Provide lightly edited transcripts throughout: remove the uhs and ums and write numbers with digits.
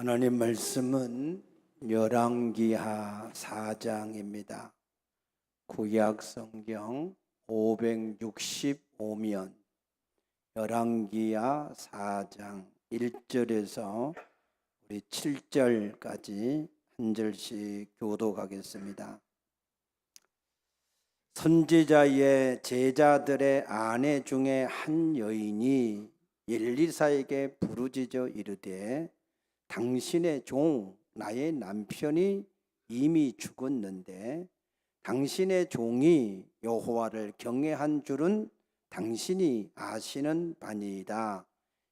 하나님 말씀은 열왕기하 4장입니다. 구약 성경 565면 열왕기하 4장 1절에서 우리 7절까지 한 절씩 교독하겠습니다. 선지자의 제자들의 아내 중에 한 여인이 엘리사에게 부르짖어 이르되 당신의 종 나의 남편이 이미 죽었는데 당신의 종이 여호와를 경외한 줄은 당신이 아시는 바니이다.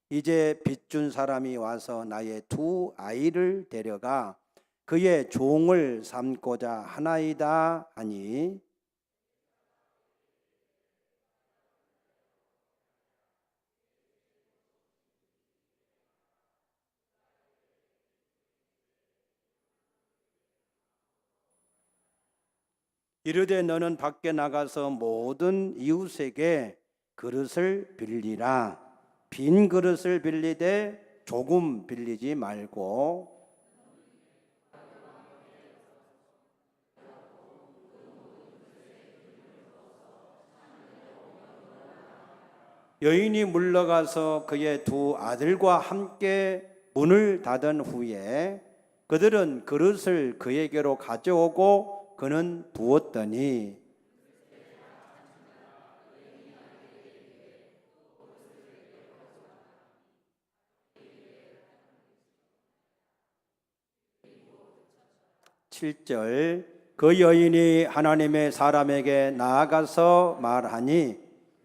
이제 빚준 사람이 와서 나의 두 아이를 데려가 그의 종을 삼고자 하나이다 하니 이르되 너는 밖에 나가서 모든 이웃에게 그릇을 빌리라. 빈 그릇을 빌리되 조금 빌리지 말고 여인이 물러가서 그의 두 아들과 함께 문을 닫은 후에 그들은 그릇을 그에게로 가져오고 그는 부었더니 7절 그 여인이 하나님의 사람에게 나아가서 말하니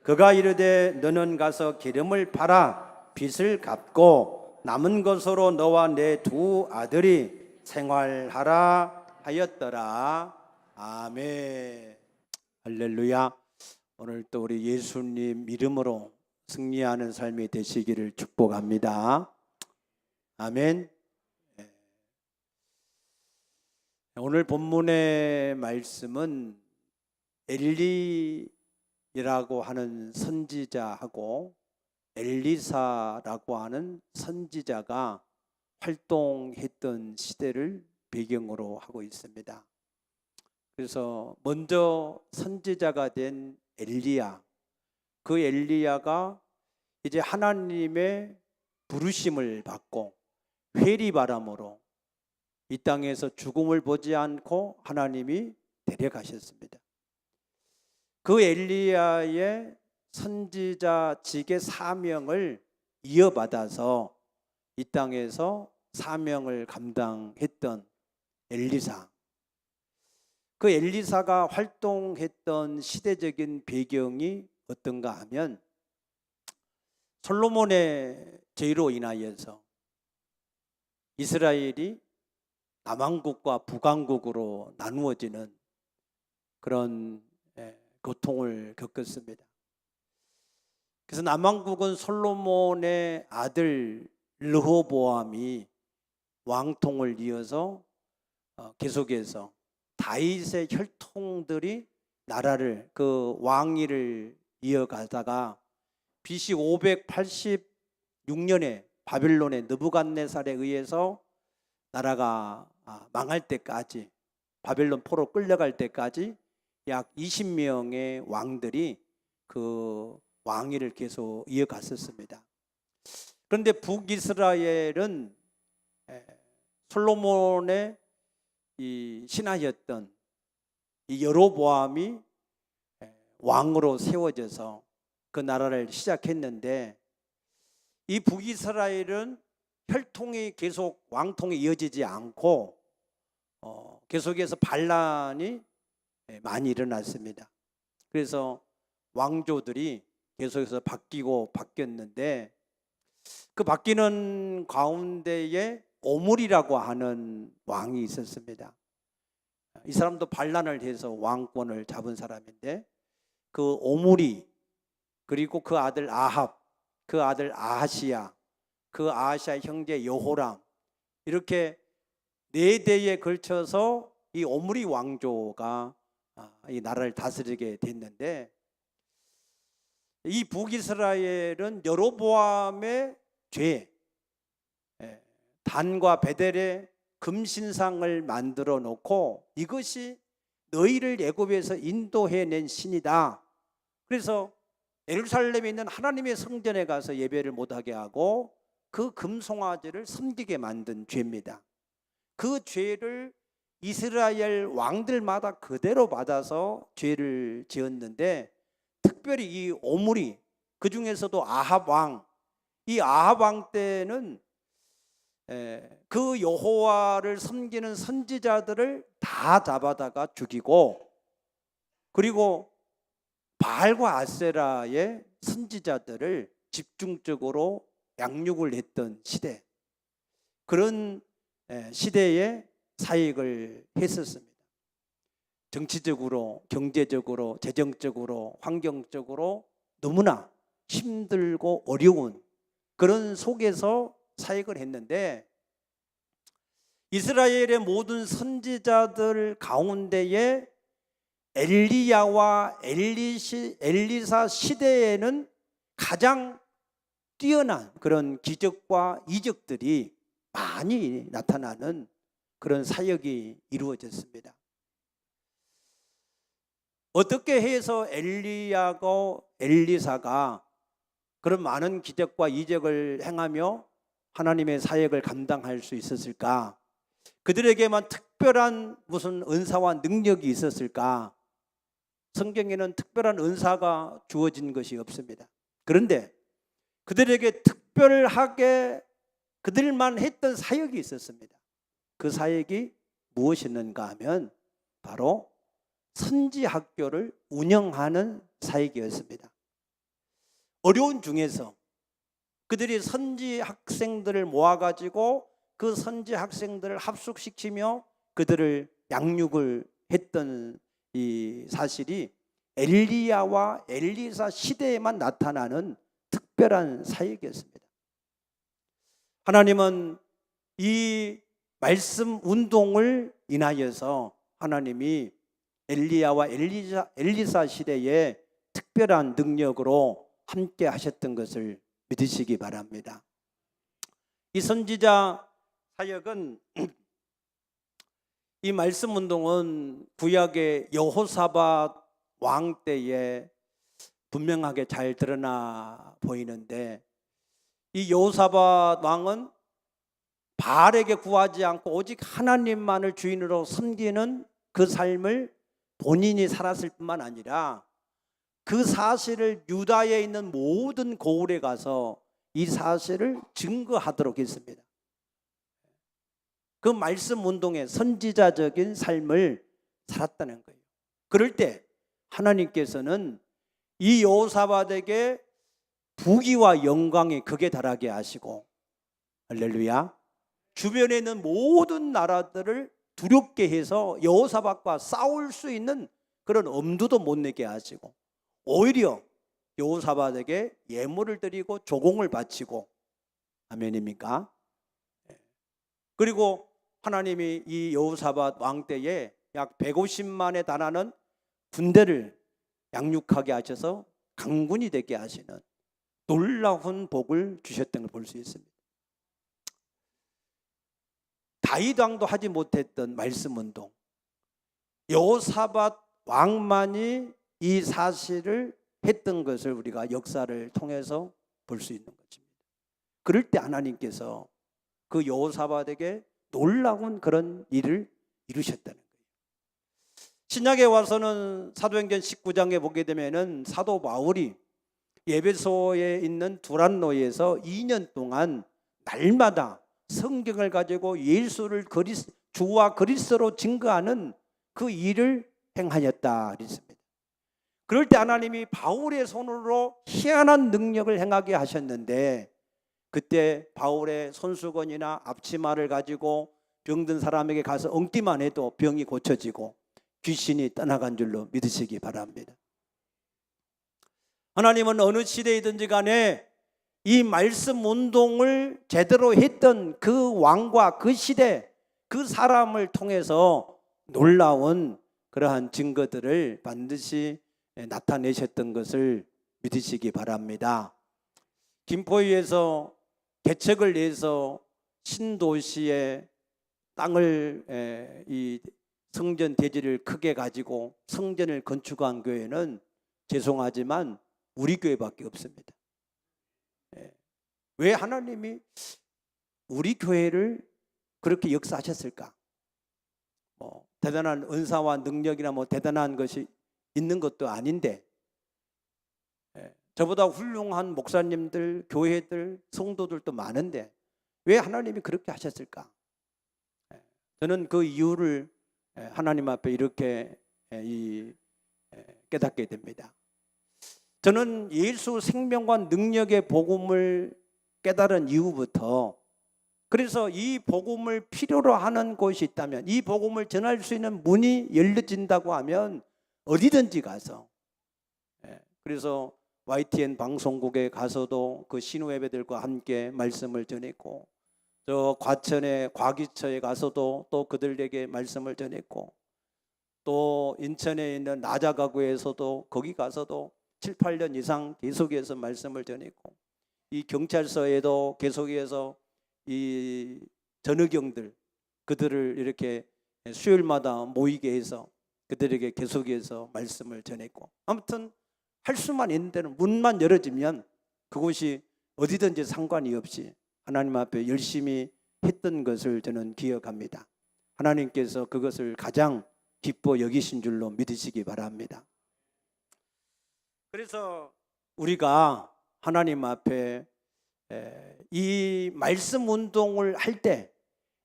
그가 이르되 너는 가서 기름을 팔아 빚을 갚고 남은 것으로 너와 내 두 아들이 생활하라 하였더라. 아멘. 할렐루야. 오늘 또 우리 예수님 이름으로 승리하는 삶이 되시기를 축복합니다. 아멘. 오늘 본문의 말씀은 엘리라고 하는 선지자하고 엘리사라고 하는 선지자가 활동했던 시대를 배경으로 하고 있습니다. 그래서 먼저 선지자가 된 엘리야, 그 엘리야가 이제 하나님의 부르심을 받고 회리바람으로 이 땅에서 죽음을 보지 않고 하나님이 데려가셨습니다. 그 엘리야의 선지자직의 사명을 이어받아서 이 땅에서 사명을 감당했던 엘리사. 그 엘리사가 활동했던 시대적인 배경이 어떤가 하면 솔로몬의 죄로 인하여서 이스라엘이 남왕국과 북왕국으로 나누어지는 그런 고통을 겪었습니다. 그래서 남왕국은 솔로몬의 아들 르호보암이 왕통을 이어서 계속해서 다윗의 혈통들이 나라를 그 왕위를 이어가다가 BC 586년에 바빌론의 느부갓네살에 의해서 나라가 망할 때까지 바벨론 포로 끌려갈 때까지 약 20명의 왕들이 그 왕위를 계속 이어갔었습니다. 그런데 북이스라엘은 솔로몬의 이 신하였던 이 여로보암이 왕으로 세워져서 그 나라를 시작했는데 이 북이스라엘은 혈통이 계속 왕통이 이어지지 않고 계속해서 반란이 많이 일어났습니다. 그래서 왕조들이 계속해서 바뀌고 바뀌었는데 그 바뀌는 가운데에 오므리라고 하는 왕이 있었습니다. 이 사람도 반란을 해서 왕권을 잡은 사람인데 그 오므리 그리고 그 아들 아합, 그 아들 아하시야, 그 아하시아의 형제 여호람 이렇게 네 대에 걸쳐서 이 오므리 왕조가 이 나라를 다스리게 됐는데 이 북이스라엘은 여로보암의 죄 단과 베델에 금신상을 만들어 놓고 이것이 너희를 애굽에서 인도해낸 신이다. 그래서 예루살렘에 있는 하나님의 성전에 가서 예배를 못하게 하고 그 금송아지를 섬기게 만든 죄입니다. 그 죄를 이스라엘 왕들마다 그대로 받아서 죄를 지었는데, 특별히 이 오므리, 그 중에서도 아합 왕, 이 아합 왕 때는 그 여호와를 섬기는 선지자들을 다 잡아다가 죽이고, 그리고 바알과 아세라의 선지자들을 집중적으로 양육을 했던 시대, 그런 시대에 사역을 했었습니다. 정치적으로, 경제적으로, 재정적으로, 환경적으로 너무나 힘들고 어려운 그런 속에서 사역을 했는데, 이스라엘의 모든 선지자들 가운데에 엘리야와 엘리사 시대에는 가장 뛰어난 그런 기적과 이적들이 많이 나타나는 그런 사역이 이루어졌습니다. 어떻게 해서 엘리야고 엘리사가 그런 많은 기적과 이적을 행하며 하나님의 사역을 감당할 수 있었을까? 그들에게만 특별한 무슨 은사와 능력이 있었을까? 성경에는 특별한 은사가 주어진 것이 없습니다. 그런데 그들에게 특별하게 그들만 했던 사역이 있었습니다. 그 사역이 무엇이었는가 하면 바로 선지학교를 운영하는 사역이었습니다. 어려운 중에서 그들이 선지 학생들을 모아가지고 그 선지 학생들을 합숙시키며 그들을 양육을 했던 이 사실이 엘리야와 엘리사 시대에만 나타나는 특별한 사역이었습니다. 하나님은 이 말씀 운동을 인하여서 하나님이 엘리야와 엘리사 시대에 특별한 능력으로 함께 하셨던 것을 믿으시기 바랍니다. 이 선지자 사역은, 이 말씀 운동은 구약의 여호사밧 왕 때에 분명하게 잘 드러나 보이는데, 이 여호사밧 왕은 바알에게 구하지 않고 오직 하나님만을 주인으로 섬기는 그 삶을 본인이 살았을 뿐만 아니라 그 사실을 유다에 있는 모든 고을에 가서 이 사실을 증거하도록 했습니다. 그 말씀 운동의 선지자적인 삶을 살았다는 거예요. 그럴 때 하나님께서는 이 여호사밧에게 부귀와 영광이 극에 달하게 하시고, 할렐루야, 주변에 있는 모든 나라들을 두렵게 해서 여호사밧과 싸울 수 있는 그런 엄두도 못 내게 하시고, 오히려 여호사밧에게 예물을 드리고 조공을 바치고, 아멘입니까? 그리고 하나님이 이 여호사밧 왕 때에 약 150만에 달하는 군대를 양육하게 하셔서 강군이 되게 하시는 놀라운 복을 주셨던 걸 볼 수 있습니다. 다윗 왕도 하지 못했던 말씀 운동, 여호사밧 왕만이 이 사실을 했던 것을 우리가 역사를 통해서 볼 수 있는 것입니다. 그럴 때 하나님께서 그 여호사밧에게 놀라운 그런 일을 이루셨다는 거예요. 신약에 와서는 사도행전 19장에 보게 되면은 사도 바울이 에베소에 있는 두란노에서 2년 동안 날마다 성경을 가지고 예수를 주와 그리스도로 증거하는 그 일을 행하였다 그랬습니다. 그럴 때 하나님이 바울의 손으로 희한한 능력을 행하게 하셨는데, 그때 바울의 손수건이나 앞치마를 가지고 병든 사람에게 가서 엉기만 해도 병이 고쳐지고 귀신이 떠나간 줄로 믿으시기 바랍니다. 하나님은 어느 시대이든지 간에 이 말씀 운동을 제대로 했던 그 왕과 그 시대, 그 사람을 통해서 놀라운 그러한 증거들을 반드시 나타내셨던 것을 믿으시기 바랍니다. 김포위에서 개척을 내서 신도시의 땅을 이 성전 대지를 크게 가지고 성전을 건축한 교회는 죄송하지만 우리 교회밖에 없습니다. 왜 하나님이 우리 교회를 그렇게 역사하셨을까? 대단한 은사와 능력이나 대단한 것이 있는 것도 아닌데 저보다 훌륭한 목사님들, 교회들, 성도들도 많은데 왜 하나님이 그렇게 하셨을까? 저는 그 이유를 하나님 앞에 이렇게 깨닫게 됩니다. 저는 예수 생명과 능력의 복음을 깨달은 이후부터 그래서 이 복음을 필요로 하는 곳이 있다면 이 복음을 전할 수 있는 문이 열려진다고 하면 어디든지 가서 그래서 YTN 방송국에 가서도 그 신우예배들과 함께 말씀을 전했고 저 과천의 과기처에 가서도 또 그들에게 말씀을 전했고 또 인천에 있는 나자가구에서도 거기 가서도 7, 8년 이상 계속해서 말씀을 전했고 이 경찰서에도 계속해서 이 전의경들 그들을 이렇게 수요일마다 모이게 해서 그들에게 계속해서 말씀을 전했고 아무튼 할 수만 있는 데는 문만 열어지면 그곳이 어디든지 상관이 없이 하나님 앞에 열심히 했던 것을 저는 기억합니다. 하나님께서 그것을 가장 기뻐 여기신 줄로 믿으시기 바랍니다. 그래서 우리가 하나님 앞에 이 말씀 운동을 할 때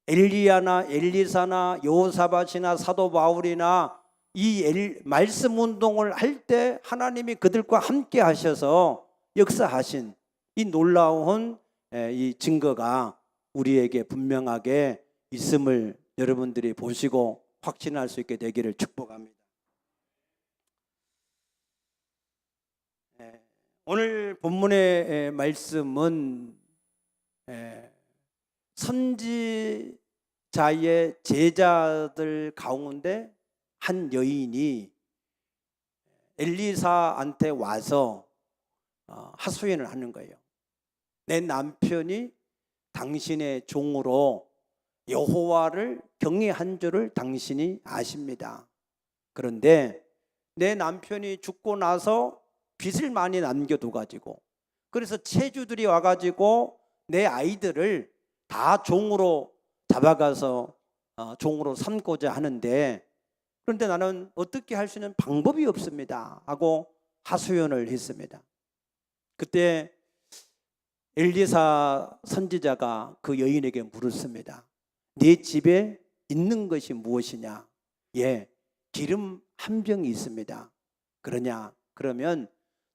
엘리야나 엘리사나 여호사밧이나 사도 바울이나 이 말씀 운동을 할 때 하나님이 그들과 함께 하셔서 역사하신 이 놀라운 이 증거가 우리에게 분명하게 있음을 여러분들이 보시고 확신할 수 있게 되기를 축복합니다. 오늘 본문의 말씀은 선지자의 제자들 가운데 한 여인이 엘리사한테 와서 하소연을 하는 거예요. 내 남편이 당신의 종으로 여호와를 경외한 줄을 당신이 아십니다. 그런데 내 남편이 죽고 나서 빚을 많이 남겨둬가지고 그래서 채주들이 와가지고 내 아이들을 다 종으로 잡아가서 종으로 삼고자 하는데 그런데 나는 어떻게 할 수 있는 방법이 없습니다 하고 하소연을 했습니다. 그때 엘리사 선지자가 그 여인에게 물었습니다. 네 집에 있는 것이 무엇이냐? 예, 기름 한 병이 있습니다. 그러냐? 그러면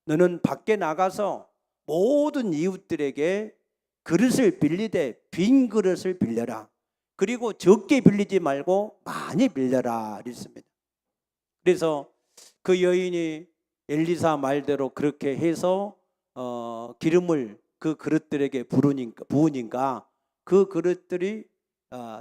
너는 밖에 나가서 모든 이웃들에게 그릇을 빌리되 빈 그릇을 빌려라. 그리고 적게 빌리지 말고 많이 빌려라 그랬습니다. 그래서 그 여인이 엘리사 말대로 그렇게 해서 기름을 그 그릇들에게 부으니까 그 그릇들이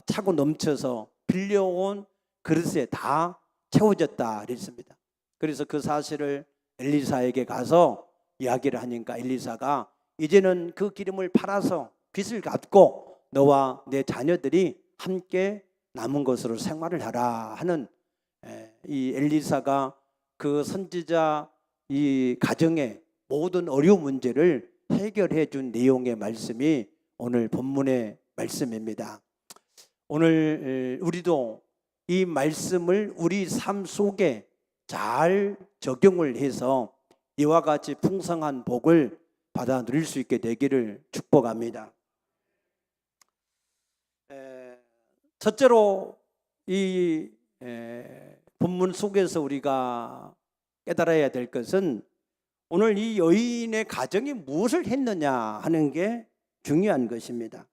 차고 넘쳐서 빌려온 그릇에 다 채워졌다 그랬습니다. 그래서 그 사실을 엘리사에게 가서 이야기를 하니까 엘리사가 이제는 그 기름을 팔아서 빚을 갚고 너와 내 자녀들이 함께 남은 것으로 생활을 하라 하는 이 엘리사가 그 선지자 이 가정의 모든 어려운 문제를 해결해 준 내용의 말씀이 오늘 본문의 말씀입니다. 오늘 우리도 이 말씀을 우리 삶 속에 잘 적용을 해서 이와 같이 풍성한 복을 받아 누릴 수 있게 되기를 축복합니다. 첫째로 이 본문 속에서 우리가 깨달아야 될 것은 오늘 이 여인의 가정이 무엇을 했느냐 하는 게 중요한 것입니다.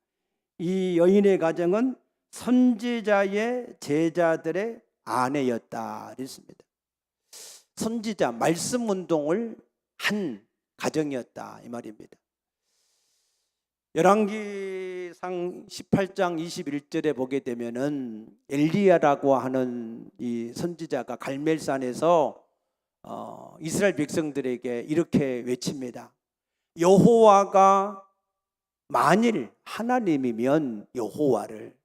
이 여인의 가정은 선지자의 제자들의 아내였다 그랬습니다. 선지자 말씀 운동을 한 가정이었다 이 말입니다. 열왕기상 18장 21절에 보게 되면은 엘리야라고 하는 이 선지자가 갈멜산에서 이스라엘 백성들에게 이렇게 외칩니다. 여호와가 만일 하나님이면 여호와를,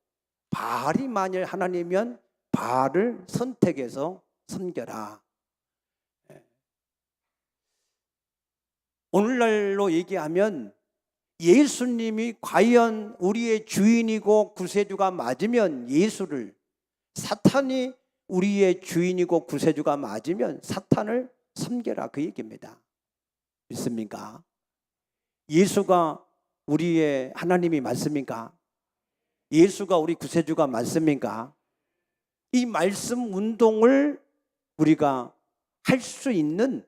바알이 만일 하나님이면 바알을 선택해서 섬겨라. 오늘날로 얘기하면 예수님이 과연 우리의 주인이고 구세주가 맞으면 예수를, 사탄이 우리의 주인이고 구세주가 맞으면 사탄을 섬겨라, 그 얘기입니다. 믿습니까? 예수가 우리의 하나님이 맞습니까? 예수가 우리 구세주가 맞습니까? 이 말씀 운동을 우리가 할 수 있는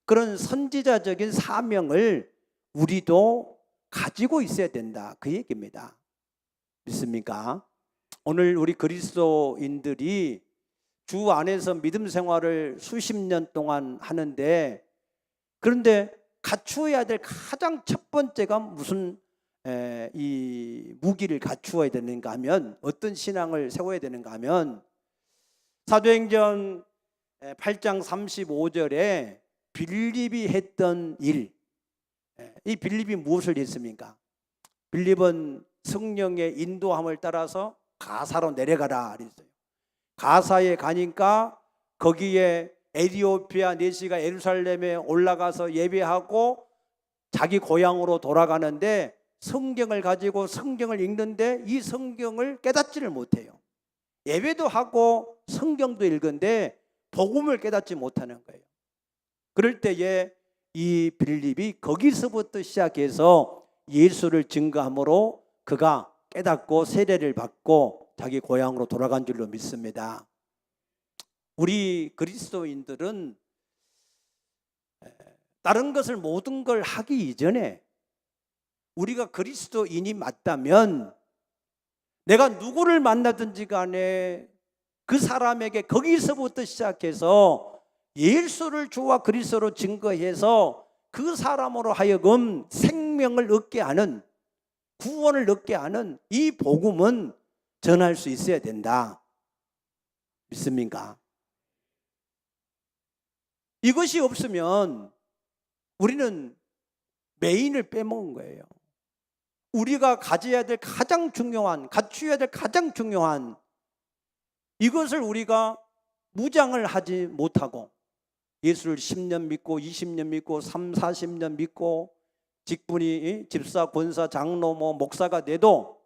그런 선지자적인 사명을 우리도 가지고 있어야 된다, 그 얘기입니다. 믿습니까? 오늘 우리 그리스도인들이 주 안에서 믿음 생활을 수십 년 동안 하는데, 그런데 갖추어야 될 가장 첫 번째가 무슨 이 무기를 갖추어야 되는가 하면, 어떤 신앙을 세워야 되는가 하면, 사도행전 8장 35절에 빌립이 했던 일, 이 빌립이 무엇을 했습니까? 빌립은 성령의 인도함을 따라서 가사로 내려가라 그랬어요. 가사에 가니까 거기에 에티오피아 내시가 예루살렘에 올라가서 예배하고 자기 고향으로 돌아가는데, 성경을 가지고 성경을 읽는데 이 성경을 깨닫지를 못해요. 예배도 하고 성경도 읽은데 복음을 깨닫지 못하는 거예요. 그럴 때에 이 빌립이 거기서부터 시작해서 예수를 증거함으로 그가 깨닫고 세례를 받고 자기 고향으로 돌아간 줄로 믿습니다. 우리 그리스도인들은 다른 것을 모든 걸 하기 이전에 우리가 그리스도인이 맞다면 내가 누구를 만나든지 간에 그 사람에게 거기서부터 시작해서 예수를 주와 그리스도로 증거해서 그 사람으로 하여금 생명을 얻게 하는, 구원을 얻게 하는 이 복음은 전할 수 있어야 된다. 믿습니까? 이것이 없으면 우리는 메인을 빼먹은 거예요. 우리가 가져야 될 가장 중요한, 갖추어야 될 가장 중요한 이것을 우리가 무장을 하지 못하고 예수를 10년 믿고 20년 믿고 30, 40년 믿고 직분이 집사, 권사, 장로, 목사가 돼도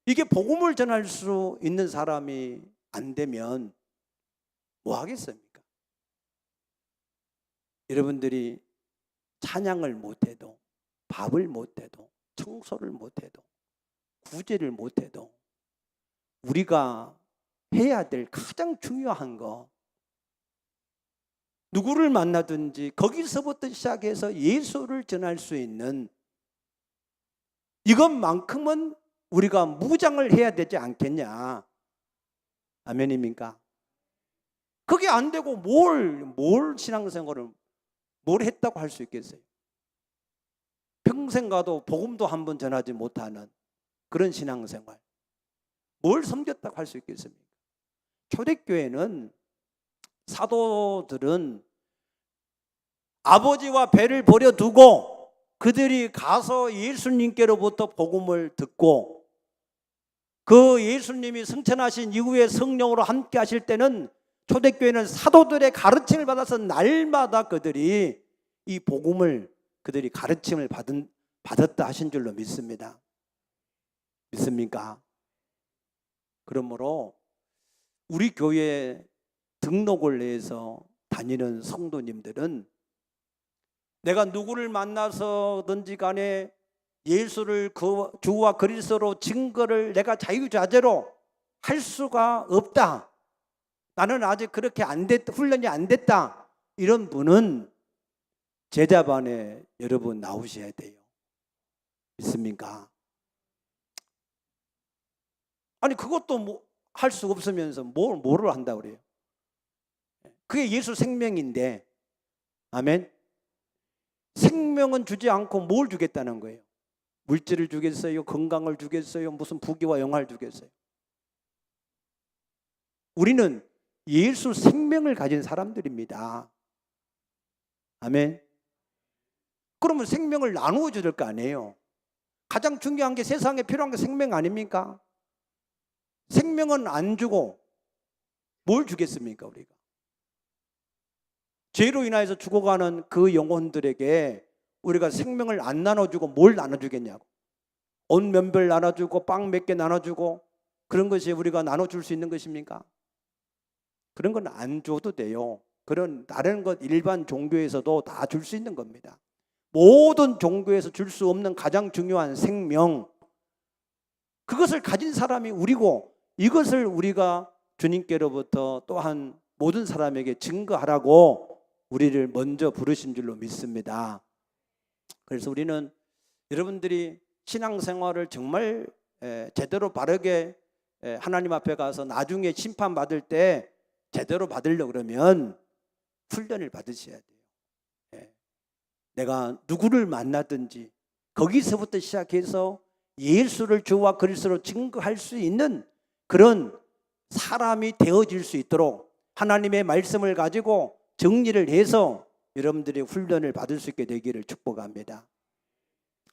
이게 복음을 전할 수 있는 사람이 안 되면 뭐 하겠습니까? 여러분들이 찬양을 못해도, 밥을 못해도, 청소를 못해도, 구제를 못해도 우리가 해야 될 가장 중요한 거, 누구를 만나든지 거기서부터 시작해서 예수를 전할 수 있는 이것만큼은 우리가 무장을 해야 되지 않겠냐. 아멘입니까? 그게 안 되고 뭘 신앙생활을 뭘 했다고 할 수 있겠어요? 평생 가도 복음도 한 번 전하지 못하는 그런 신앙생활, 뭘 섬겼다고 할 수 있겠습니까? 초대교회는, 사도들은 아버지와 배를 버려두고 그들이 가서 예수님께로부터 복음을 듣고, 그 예수님이 승천하신 이후에 성령으로 함께 하실 때는 초대교회는 사도들의 가르침을 받아서 날마다 그들이 이 복음을, 그들이 가르침을 받았다 하신 줄로 믿습니다. 믿습니까? 그러므로 우리 교회에 등록을 해서 다니는 성도님들은 내가 누구를 만나서든지 간에 예수를 그 주와 그리스도로 증거를 내가 자유자재로 할 수가 없다, 나는 아직 그렇게 안 됐다, 훈련이 안 됐다, 이런 분은 제자반에 여러분 나오셔야 돼요. 믿습니까? 아니 그것도 할 수가 없으면서 뭐를 한다고 그래요? 그게 예수 생명인데, 아멘. 생명은 주지 않고 뭘 주겠다는 거예요? 물질을 주겠어요? 건강을 주겠어요? 무슨 부귀와 영화를 주겠어요? 우리는 예수 생명을 가진 사람들입니다. 아멘. 그러면 생명을 나누어 줘야 될 거 아니에요. 가장 중요한 게 세상에 필요한 게 생명 아닙니까? 생명은 안 주고 뭘 주겠습니까 우리가? 죄로 인하여서 죽어가는 그 영혼들에게 우리가 생명을 안 나눠주고 뭘 나눠주겠냐고. 옷 몇 벌 나눠주고 빵 몇 개 나눠주고 그런 것이 우리가 나눠줄 수 있는 것입니까? 그런 건 안 줘도 돼요. 그런 다른 것 일반 종교에서도 다 줄 수 있는 겁니다. 모든 종교에서 줄 수 없는 가장 중요한 생명, 그것을 가진 사람이 우리고, 이것을 우리가 주님께로부터 또한 모든 사람에게 증거하라고 우리를 먼저 부르신 줄로 믿습니다. 그래서 우리는 여러분들이 신앙생활을 정말 제대로 바르게 하나님 앞에 가서 나중에 심판받을 때 제대로 받으려고 그러면 훈련을 받으셔야 돼요. 내가 누구를 만나든지 거기서부터 시작해서 예수를 주와 그리스도로 증거할 수 있는 그런 사람이 되어질 수 있도록 하나님의 말씀을 가지고 정리를 해서 여러분들이 훈련을 받을 수 있게 되기를 축복합니다.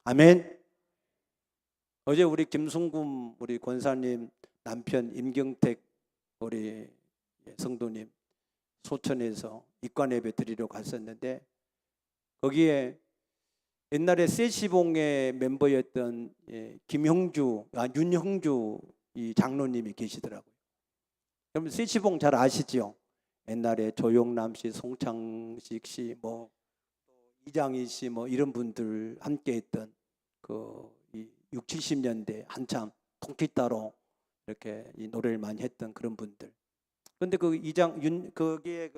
아멘. 어제 우리 김승금 우리 권사님 남편 임경택 우리 성도님 소천에서 입관예배 드리러 갔었는데, 거기에 옛날에 세시봉의 멤버였던 윤형주 이 장로님이 계시더라고요. 여러분 세시봉 잘 아시죠? 옛날에 조용남 씨, 송창식 씨, 이장희 씨 이런 분들 함께했던 그 60, 70년대 한참 통기타로 이렇게 이 노래를 많이 했던 그런 분들. 그런데 거기에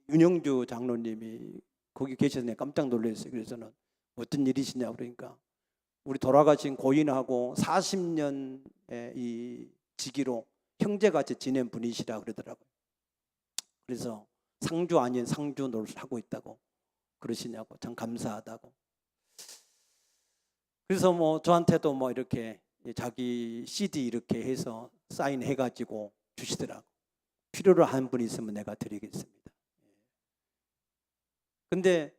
윤영주 장로님이 거기 계셔서 내가 깜짝 놀랐어요. 그래서는 어떤 일이시냐 그러니까 우리 돌아가신 고인하고 40년의 이 지기로 형제같이 지낸 분이시라 그러더라고요. 그래서 상주 아닌 상주 노릇을 하고 있다고 그러시냐고, 참 감사하다고. 그래서 저한테도 이렇게 자기 CD 이렇게 해서 사인해가지고 주시더라고. 필요로 한 분 있으면 내가 드리겠습니다. 근데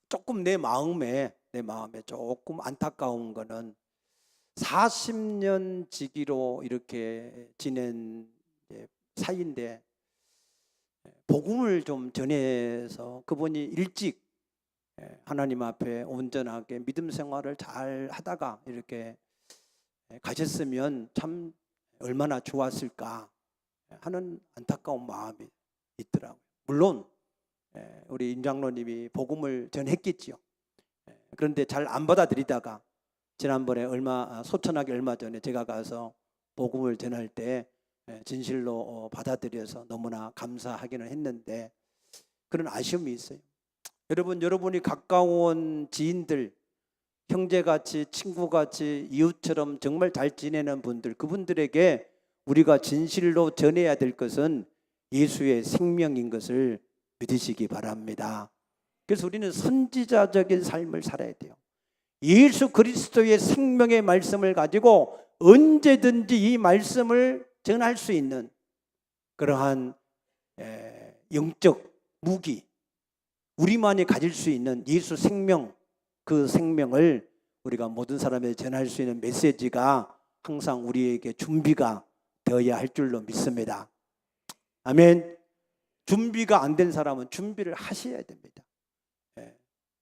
조금 내 마음에 조금 안타까운 거는 40년 지기로 이렇게 지낸 사이인데 복음을 좀 전해서 그분이 일찍 하나님 앞에 온전하게 믿음 생활을 잘 하다가 이렇게 가셨으면 참 얼마나 좋았을까 하는 안타까운 마음이 있더라고요. 물론 우리 임 장로님이 복음을 전했겠지요. 그런데 잘 안 받아들이다가 지난번에 소천하게 얼마 전에 제가 가서 복음을 전할 때 진실로 받아들여서 너무나 감사하기는 했는데 그런 아쉬움이 있어요. 여러분이 가까운 지인들, 형제같이 친구같이 이웃처럼 정말 잘 지내는 분들, 그분들에게 우리가 진실로 전해야 될 것은 예수의 생명인 것을 믿으시기 바랍니다. 그래서 우리는 선지자적인 삶을 살아야 돼요. 예수 그리스도의 생명의 말씀을 가지고 언제든지 이 말씀을 전할 수 있는 그러한 영적 무기, 우리만이 가질 수 있는 예수 생명, 그 생명을 우리가 모든 사람에게 전할 수 있는 메시지가 항상 우리에게 준비가 되어야 할 줄로 믿습니다. 아멘. 준비가 안 된 사람은 준비를 하셔야 됩니다.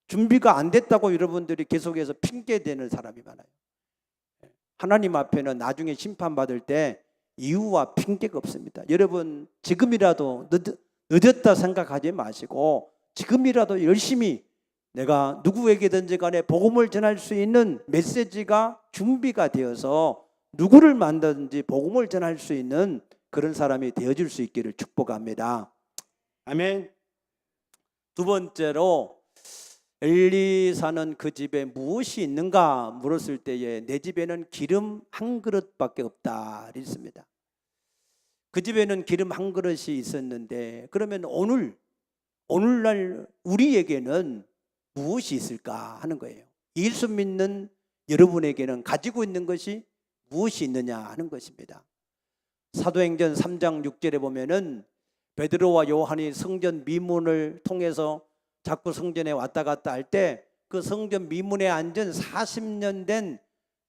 준비가 안 됐다고 여러분들이 계속해서 핑계대는 사람이 많아요. 하나님 앞에는 나중에 심판받을 때 이유와 핑계가 없습니다. 여러분 지금이라도 늦었다 생각하지 마시고 지금이라도 열심히 내가 누구에게든지 간에 복음을 전할 수 있는 메시지가 준비가 되어서 누구를 만나든지 복음을 전할 수 있는 그런 사람이 되어줄 수 있기를 축복합니다. 아멘. 두 번째로 엘리사는 그 집에 무엇이 있는가 물었을 때에 내 집에는 기름 한 그릇밖에 없다 했습니다. 그 집에는 기름 한 그릇이 있었는데 그러면 오늘날 우리에게는 무엇이 있을까 하는 거예요. 예수 믿는 여러분에게는 가지고 있는 것이 무엇이 있느냐 하는 것입니다. 사도행전 3장 6절에 보면은 베드로와 요한이 성전 미문을 통해서 자꾸 성전에 왔다 갔다 할 때 그 성전 미문에 앉은 40년 된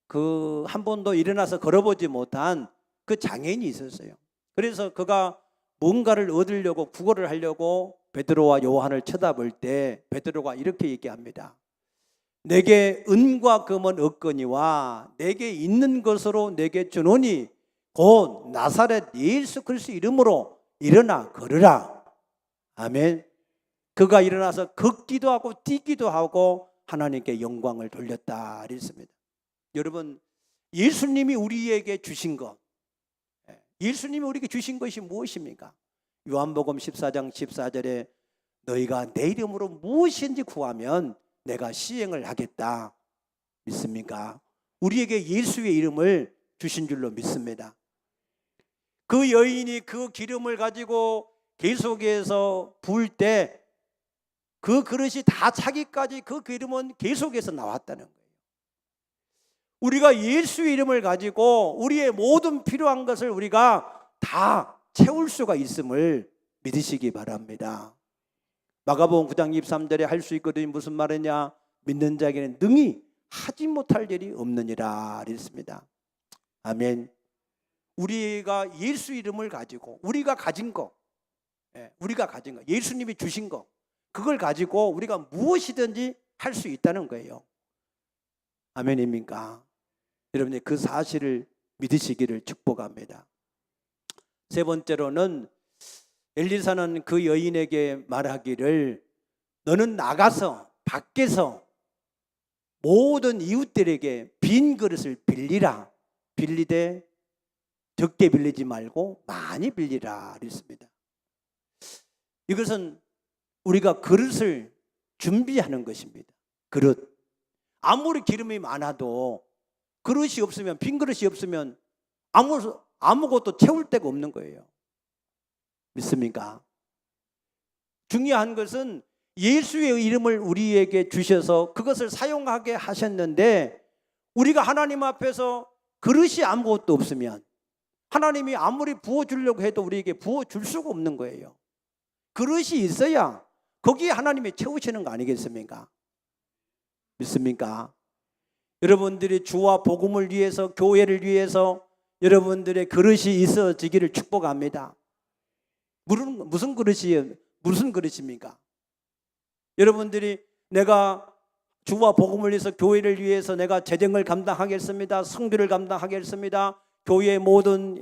그 한 번도 일어나서 걸어보지 못한 그 장애인이 있었어요. 그래서 그가 뭔가를 얻으려고 구걸을 하려고 베드로와 요한을 쳐다볼 때 베드로가 이렇게 얘기합니다. 내게 은과 금은 없거니와 내게 있는 것으로 내게 주노니 곧 나사렛 예수 그리스도 이름으로 일어나 걸으라. 아멘. 그가 일어나서 걷기도 하고 뛰기도 하고 하나님께 영광을 돌렸다 그랬습니다. 여러분, 예수님이 우리에게 주신 것, 예수님이 우리에게 주신 것이 무엇입니까? 요한복음 14장 14절에 너희가 내 이름으로 무엇인지 구하면 내가 시행을 하겠다. 믿습니까? 우리에게 예수의 이름을 주신 줄로 믿습니다. 그 여인이 그 기름을 가지고 계속해서 부을 때 그 그릇이 다 차기까지 그 기름은 계속해서 나왔다는 거예요. 우리가 예수의 이름을 가지고 우리의 모든 필요한 것을 우리가 다 채울 수가 있음을 믿으시기 바랍니다. 마가복음 9장 23절에 할 수 있거든요. 무슨 말이냐? 믿는 자에게는 능히 하지 못할 일이 없느니라 그랬습니다. 아멘. 우리가 예수 이름을 가지고 우리가 가진 거, 예수님이 주신 거, 그걸 가지고 우리가 무엇이든지 할 수 있다는 거예요. 아멘입니까? 여러분이 그 사실을 믿으시기를 축복합니다. 세 번째로는 엘리사는 그 여인에게 말하기를 너는 나가서 밖에서 모든 이웃들에게 빈 그릇을 빌리라. 빌리되 적게 빌리지 말고 많이 빌리라 그랬습니다. 이것은 우리가 그릇을 준비하는 것입니다. 그릇. 아무리 기름이 많아도 그릇이 없으면, 빈 그릇이 없으면 아무것도 채울 데가 없는 거예요. 믿습니까? 중요한 것은 예수의 이름을 우리에게 주셔서 그것을 사용하게 하셨는데 우리가 하나님 앞에서 그릇이 아무것도 없으면 하나님이 아무리 부어주려고 해도 우리에게 부어줄 수가 없는 거예요. 그릇이 있어야 거기에 하나님이 채우시는 거 아니겠습니까? 믿습니까? 여러분들이 주와 복음을 위해서, 교회를 위해서 여러분들의 그릇이 있어지기를 축복합니다. 무슨 그릇이에요? 무슨 그릇입니까? 여러분들이 내가 주와 복음을 위해서, 교회를 위해서 내가 재정을 감당하겠습니다. 성교를 감당하겠습니다. 교회의 모든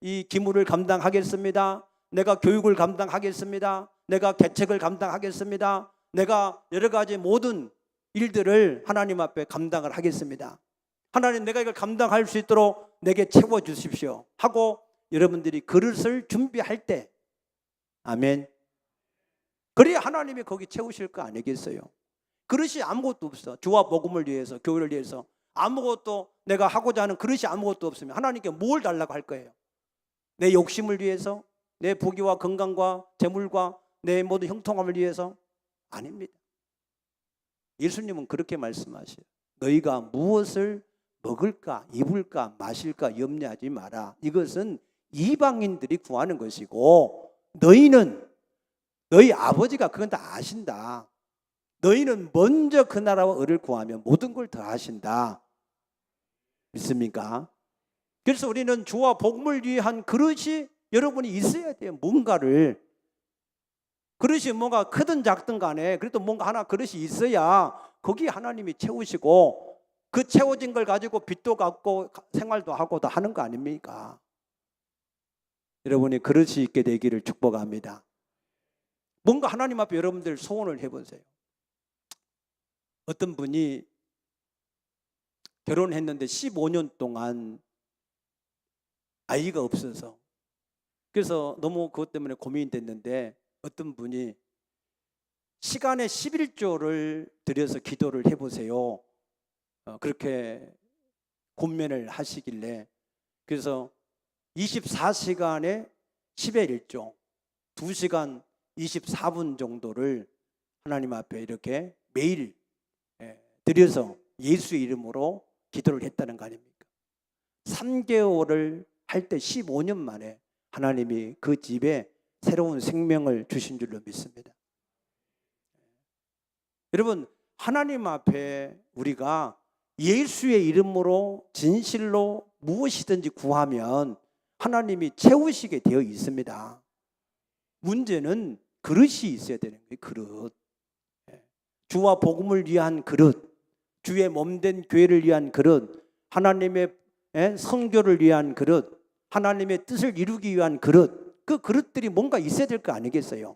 이 기물을 감당하겠습니다. 내가 교육을 감당하겠습니다. 내가 개척을 감당하겠습니다. 내가 여러 가지 모든 일들을 하나님 앞에 감당을 하겠습니다. 하나님, 내가 이걸 감당할 수 있도록 내게 채워주십시오 하고 여러분들이 그릇을 준비할 때, 아멘, 그래야 하나님이 거기 채우실 거 아니겠어요? 그릇이 아무것도 없어. 주와 복음을 위해서, 교회를 위해서 아무것도, 내가 하고자 하는 그릇이 아무것도 없으면 하나님께 뭘 달라고 할 거예요? 내 욕심을 위해서? 내 부귀와 건강과 재물과 내 모든 형통함을 위해서? 아닙니다. 예수님은 그렇게 말씀하셔요. 너희가 무엇을 먹을까, 입을까, 마실까 염려하지 마라. 이것은 이방인들이 구하는 것이고 너희는, 너희 아버지가 그건 다 아신다. 너희는 먼저 그 나라와 의를 구하면 모든 걸 더 하신다. 믿습니까? 그래서 우리는 주와 복음을 위한 그릇이 여러분이 있어야 돼요. 뭔가를. 그릇이 뭔가 크든 작든 간에 그래도 뭔가 하나 그릇이 있어야 거기에 하나님이 채우시고 그 채워진 걸 가지고 빚도 갚고 생활도 하고 다 하는 거 아닙니까? 여러분이 그릇이 있게 되기를 축복합니다. 뭔가 하나님 앞에 여러분들 소원을 해보세요. 어떤 분이 결혼했는데 15년 동안 아이가 없어서 그래서 너무 그것 때문에 고민이 됐는데 어떤 분이 시간에 11조를 들여서 기도를 해보세요. 그렇게 권면을 하시길래 그래서 24시간에 10의 1조 2시간 24분 정도를 하나님 앞에 이렇게 매일 들여서 예수의 이름으로 기도를 했다는 거 아닙니까? 3개월을 할 때 15년 만에 하나님이 그 집에 새로운 생명을 주신 줄로 믿습니다. 여러분, 하나님 앞에 우리가 예수의 이름으로 진실로 무엇이든지 구하면 하나님이 채우시게 되어 있습니다. 문제는 그릇이 있어야 되는 거예요. 그릇. 주와 복음을 위한 그릇, 주의 몸된 교회를 위한 그릇, 하나님의 선교를 위한 그릇, 하나님의 뜻을 이루기 위한 그릇, 그 그릇들이 뭔가 있어야 될 거 아니겠어요?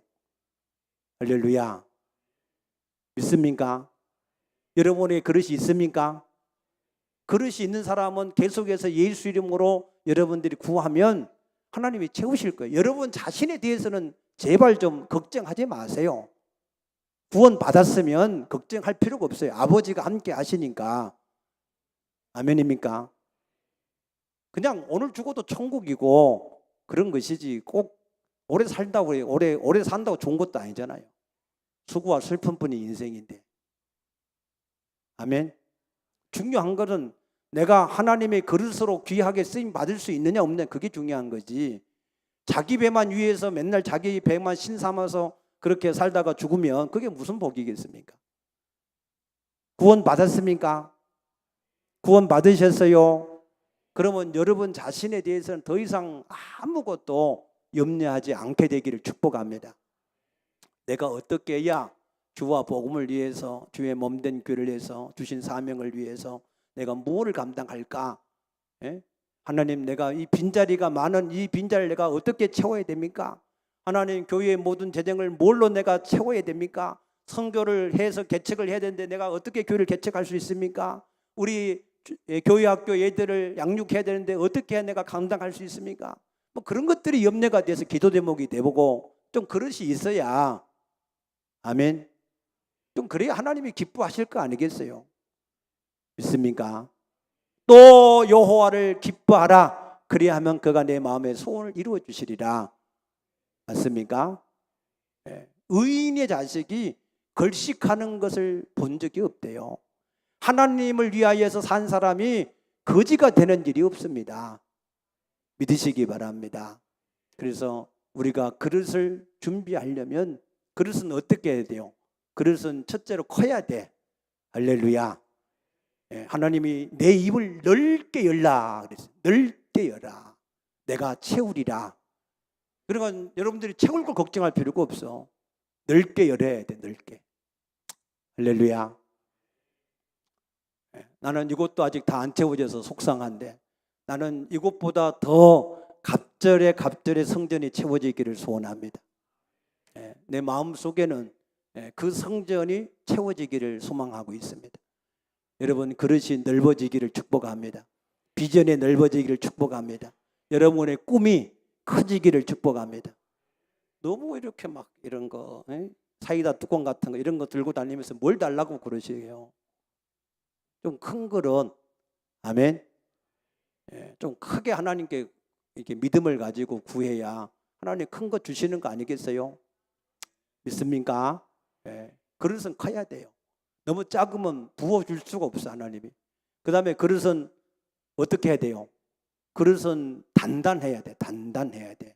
할렐루야. 믿습니까? 여러분의 그릇이 있습니까? 그릇이 있는 사람은 계속해서 예수 이름으로 여러분들이 구하면 하나님이 채우실 거예요. 여러분 자신에 대해서는 제발 좀 걱정하지 마세요. 구원 받았으면 걱정할 필요가 없어요. 아버지가 함께 하시니까. 아멘입니까? 그냥 오늘 죽어도 천국이고 그런 것이지 꼭 오래 살다고 오래 산다고 좋은 것도 아니잖아요. 수고와 슬픔뿐이 인생인데. 아멘. 중요한 것은 내가 하나님의 그릇으로 귀하게 쓰임 받을 수 있느냐 없느냐, 그게 중요한 거지. 자기 배만 위해서 맨날 자기 배만 신삼아서 그렇게 살다가 죽으면 그게 무슨 복이겠습니까? 구원 받았습니까? 구원 받으셨어요? 그러면 여러분 자신에 대해서는 더 이상 아무것도 염려하지 않게 되기를 축복합니다. 내가 어떻게 해야 주와 복음을 위해서, 주의 몸된 교회를 위해서, 주신 사명을 위해서 내가 무엇을 감당할까? 예? 하나님, 내가 이 빈자리가 많은 이 빈자리를 내가 어떻게 채워야 됩니까? 하나님, 교회의 모든 재정을 뭘로 내가 채워야 됩니까? 선교를 해서 개척을 해야 되는데 내가 어떻게 교회를 개척할 수 있습니까? 우리 교회 학교 애들을 양육해야 되는데 어떻게 해야 내가 감당할 수 있습니까? 뭐 그런 것들이 염려가 돼서 기도 제목이 되고 좀 그릇이 있어야, 아멘, 좀 그래야 하나님이 기뻐하실 거 아니겠어요? 믿습니까? 또 여호와를 기뻐하라. 그리하면 그가 내 마음의 소원을 이루어 주시리라. 맞습니까? 의인의 자식이 걸식하는 것을 본 적이 없대요. 하나님을 위하여서 산 사람이 거지가 되는 일이 없습니다. 믿으시기 바랍니다. 그래서 우리가 그릇을 준비하려면 그릇은 어떻게 해야 돼요? 그릇은 첫째로 커야 돼. 할렐루야. 하나님이 내 입을 넓게 열라 그랬어요. 넓게 열라. 내가 채우리라. 그러니까 여러분들이 채울 걸 걱정할 필요가 없어. 넓게 열어야 돼. 넓게. 할렐루야. 나는 이것도 아직 다 안 채워져서 속상한데 나는 이것보다 더 갑절에 성전이 채워지기를 소원합니다. 내 마음속에는 그 성전이 채워지기를 소망하고 있습니다. 여러분 그릇이 넓어지기를 축복합니다. 비전이 넓어지기를 축복합니다. 여러분의 꿈이 커지기를 축복합니다. 너무 이렇게 막 이런 거 사이다 뚜껑 같은 거 이런 거 들고 다니면서 뭘 달라고 그러시게요? 좀 큰 그릇, 아멘. 좀 크게 하나님께 이렇게 믿음을 가지고 구해야 하나님 큰 거 주시는 거 아니겠어요? 믿습니까? 그릇은 커야 돼요. 너무 작으면 부어줄 수가 없어 하나님이. 그 다음에 그릇은 어떻게 해야 돼요? 그릇은 단단해야 돼. 단단해야 돼.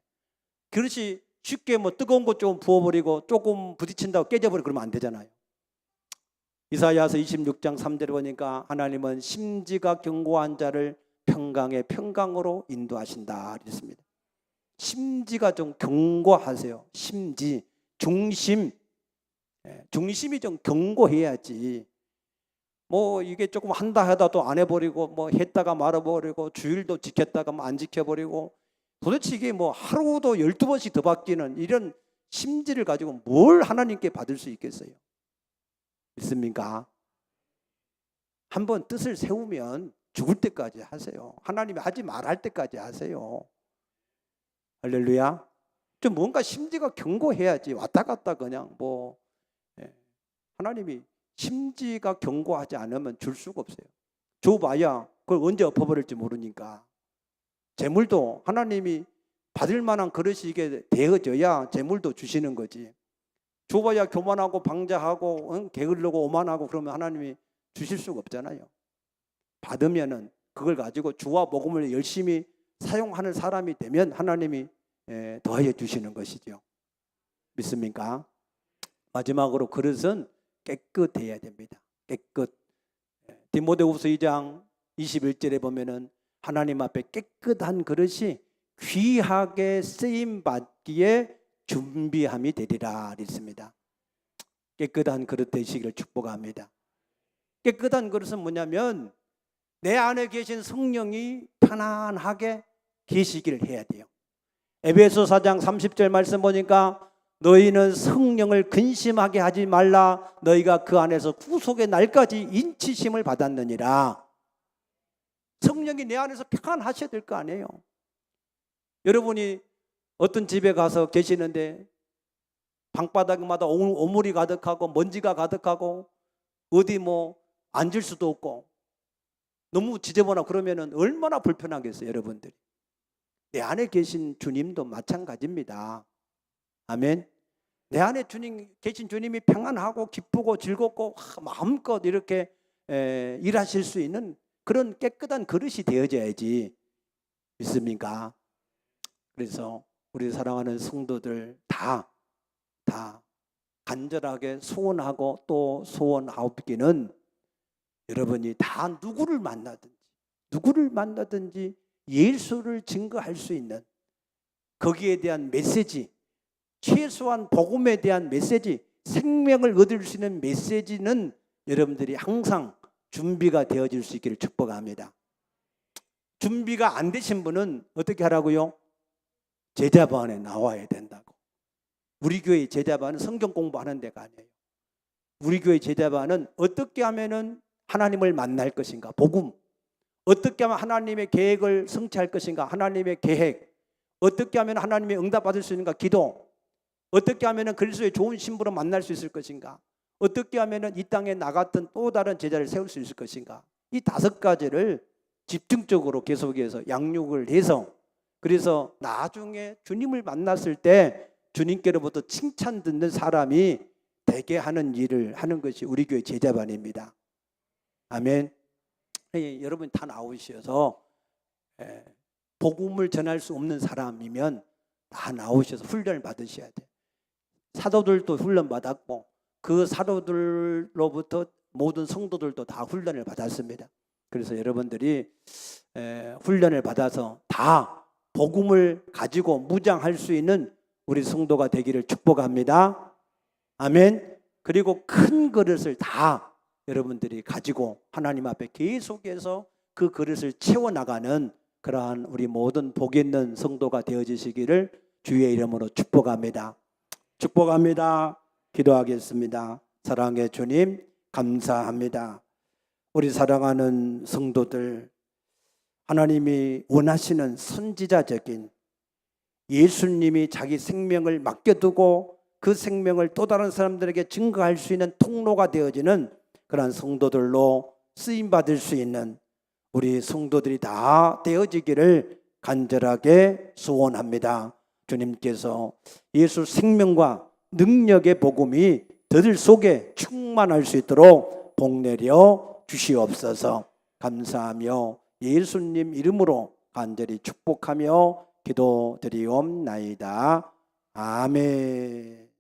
그릇이 쉽게 뭐 뜨거운 것 좀 부어버리고 조금 부딪힌다고 깨져버리고 그러면 안 되잖아요. 이사야서 26장 3절에 보니까 하나님은 심지가 견고한 자를 평강의 평강으로 인도하신다 그랬습니다. 심지가 좀 견고하세요. 심지, 중심. 중심이 좀 견고해야지. 뭐 이게 조금 한다 하다 또 안 해버리고 뭐 했다가 말아버리고 주일도 지켰다가 안 지켜버리고 도대체 이게 뭐 하루도 12번씩 더 바뀌는 이런 심지를 가지고 뭘 하나님께 받을 수 있겠어요? 믿습니까? 한번 뜻을 세우면 죽을 때까지 하세요. 하나님이 하지 말할 때까지 하세요. 할렐루야. 좀 뭔가 심지가 견고해야지 왔다 갔다 그냥 뭐 하나님이 심지가 견고하지 않으면 줄 수가 없어요. 줘봐야 그걸 언제 엎어버릴지 모르니까. 재물도 하나님이 받을 만한 그릇이 이게 되어져야 재물도 주시는 거지. 줘봐야 교만하고 방자하고 게을르고 오만하고 그러면 하나님이 주실 수가 없잖아요. 받으면은 그걸 가지고 주와 복음을 열심히 사용하는 사람이 되면 하나님이 더하여 주시는 것이죠. 믿습니까? 마지막으로 그릇은 깨끗해야 됩니다. 깨끗. 디모데후서 2장 21절에 보면은 하나님 앞에 깨끗한 그릇이 귀하게 쓰임 받기에 준비함이 되리라 했습니다. 깨끗한 그릇 되시기를 축복합니다. 깨끗한 그릇은 뭐냐면 내 안에 계신 성령이 편안하게 계시기를 해야 돼요. 에베소 4장 30절 말씀 보니까 너희는 성령을 근심하게 하지 말라. 너희가 그 안에서 구속의 날까지 인치심을 받았느니라. 성령이 내 안에서 평안하셔야 될 거 아니에요. 여러분이 어떤 집에 가서 계시는데 방바닥마다 오물이 가득하고 먼지가 가득하고 어디 뭐 앉을 수도 없고 너무 지저분하고 그러면은 얼마나 불편하겠어요, 여러분들이. 내 안에 계신 주님도 마찬가지입니다. 아멘. 내 안에 계신 주님이 평안하고 기쁘고 즐겁고 마음껏 이렇게 일하실 수 있는 그런 깨끗한 그릇이 되어져야지. 믿습니까? 그래서 우리 사랑하는 성도들 다 간절하게 소원하고 또 소원하옵기는 여러분이 다 누구를 만나든지 예수를 증거할 수 있는 거기에 대한 메시지, 최소한 복음에 대한 메시지, 생명을 얻을 수 있는 메시지는 여러분들이 항상 준비가 되어질 수 있기를 축복합니다. 준비가 안 되신 분은 어떻게 하라고요? 제자반에 나와야 된다고. 우리 교회 제자반은 성경 공부하는 데가 아니에요. 우리 교회 제자반은 어떻게 하면은 하나님을 만날 것인가, 복음. 어떻게 하면 하나님의 계획을 성취할 것인가, 하나님의 계획. 어떻게 하면 하나님의 응답받을 수 있는가, 기도. 어떻게 하면 그리스도의 좋은 신부로 만날 수 있을 것인가, 어떻게 하면 이 땅에 나갔던 또 다른 제자를 세울 수 있을 것인가. 이 5가지를 집중적으로 계속해서 양육을 해서 그래서 나중에 주님을 만났을 때 주님께로부터 칭찬 듣는 사람이 되게 하는 일을 하는 것이 우리 교회 제자반입니다. 아멘. 여러분 다 나오셔서 복음을 전할 수 없는 사람이면 다 나오셔서 훈련을 받으셔야 돼요. 사도들도 훈련 받았고 그 사도들로부터 모든 성도들도 다 훈련을 받았습니다. 그래서 여러분들이 훈련을 받아서 다 복음을 가지고 무장할 수 있는 우리 성도가 되기를 축복합니다. 아멘. 그리고 큰 그릇을 다 여러분들이 가지고 하나님 앞에 계속해서 그 그릇을 채워나가는 그러한 우리 모든 복 있는 성도가 되어지시기를 주의 이름으로 축복합니다. 축복합니다. 기도하겠습니다. 사랑의 주님 감사합니다. 우리 사랑하는 성도들, 하나님이 원하시는 선지자적인 예수님이 자기 생명을 맡겨두고 그 생명을 또 다른 사람들에게 증거할 수 있는 통로가 되어지는 그러한 성도들로 쓰임받을 수 있는 우리 성도들이 다 되어지기를 간절하게 소원합니다. 주님께서 예수 생명과 능력의 복음이 저들 속에 충만할 수 있도록 복내려 주시옵소서. 감사하며 예수님 이름으로 간절히 축복하며 기도드리옵나이다. 아멘.